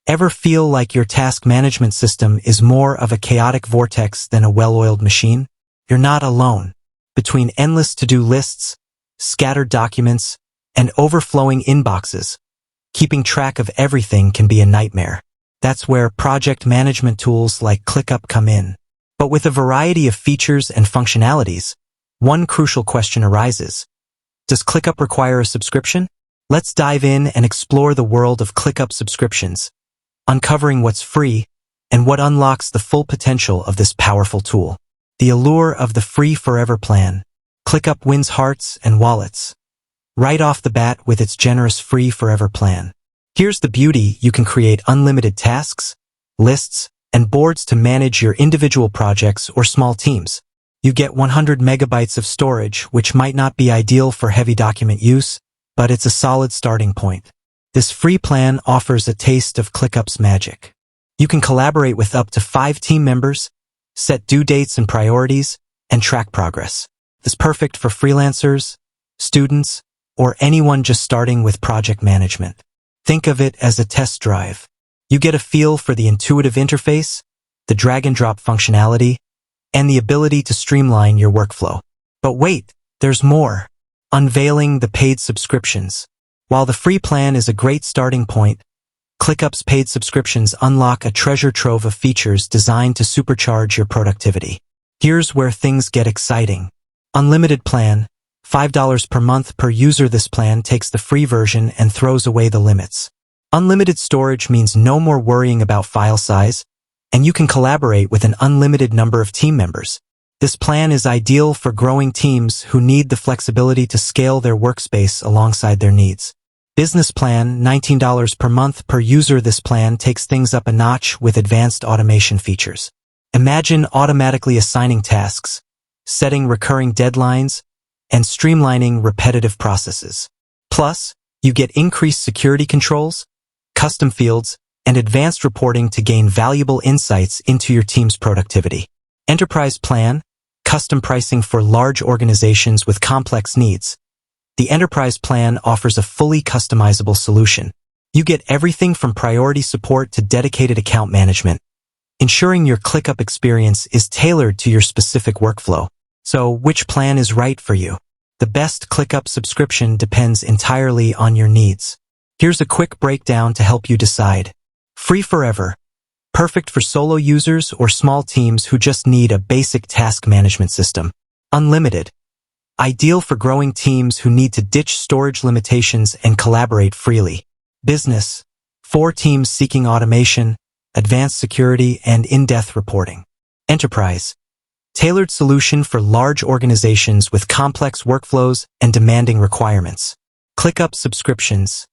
Ever feel like your task management system is more of a chaotic vortex than a well-oiled machine? You're not alone. Between endless to-do lists, scattered documents, and overflowing inboxes, keeping track of everything can be a nightmare. That's where project management tools like ClickUp come in. But with a variety of features and functionalities, one crucial question arises. Does ClickUp require a subscription? Let's dive in and explore the world of ClickUp subscriptions, uncovering what's free and what unlocks the full potential of this powerful tool. The allure of the free forever plan. ClickUp wins hearts and wallets right off the bat with its generous free forever plan. Here's the beauty: you can create unlimited tasks, lists, and boards to manage your individual projects or small teams. You get 100 megabytes of storage, which might not be ideal for heavy document use, but it's a solid starting point. This free plan offers a taste of ClickUp's magic. You can collaborate with up to 5 team members, set due dates and priorities, and track progress. It's perfect for freelancers, students, or anyone just starting with project management. Think of it as a test drive. You get a feel for the intuitive interface, the drag-and-drop functionality, and the ability to streamline your workflow. But wait, there's more. Unveiling the paid subscriptions. While the free plan is a great starting point, ClickUp's paid subscriptions unlock a treasure trove of features designed to supercharge your productivity. Here's where things get exciting. Unlimited plan, $5 per month per user. This plan takes the free version and throws away the limits. Unlimited storage means no more worrying about file size, and you can collaborate with an unlimited number of team members. This plan is ideal for growing teams who need the flexibility to scale their workspace alongside their needs. Business plan, $19 per month per user. This plan takes things up a notch with advanced automation features. Imagine automatically assigning tasks, setting recurring deadlines, and streamlining repetitive processes. Plus, you get increased security controls, custom fields, and advanced reporting to gain valuable insights into your team's productivity. Enterprise plan, custom pricing for large organizations with complex needs. The Enterprise plan offers a fully customizable solution. You get everything from priority support to dedicated account management, ensuring your ClickUp experience is tailored to your specific workflow. So, which plan is right for you? The best ClickUp subscription depends entirely on your needs. Here's a quick breakdown to help you decide. Free forever. Perfect for solo users or small teams who just need a basic task management system. Unlimited. Ideal for growing teams who need to ditch storage limitations and collaborate freely. Business. For teams seeking automation, advanced security, and in-depth reporting. Enterprise. Tailored solution for large organizations with complex workflows and demanding requirements. ClickUp subscriptions.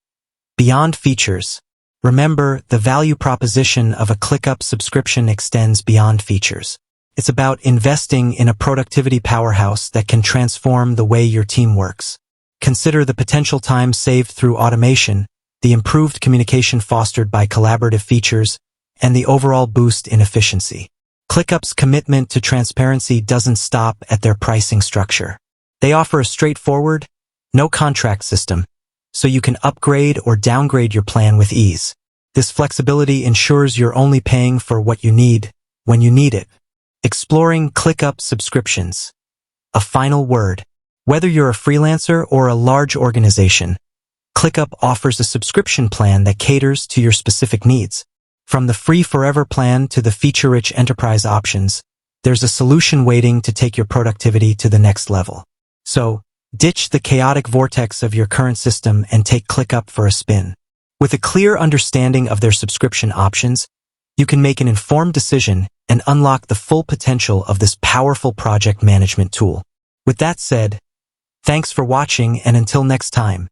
Beyond features. Remember, the value proposition of a ClickUp subscription extends beyond features. It's about investing in a productivity powerhouse that can transform the way your team works. Consider the potential time saved through automation, the improved communication fostered by collaborative features, and the overall boost in efficiency. ClickUp's commitment to transparency doesn't stop at their pricing structure. They offer a straightforward, no-contract system, so you can upgrade or downgrade your plan with ease. This flexibility ensures you're only paying for what you need when you need it. Exploring ClickUp subscriptions. A final word. Whether you're a freelancer or a large organization, ClickUp offers a subscription plan that caters to your specific needs. From the free forever plan to the feature-rich enterprise options, there's a solution waiting to take your productivity to the next level. So, ditch the chaotic vortex of your current system and take ClickUp for a spin. With a clear understanding of their subscription options, you can make an informed decision and unlock the full potential of this powerful project management tool. With that said, thanks for watching, and until next time.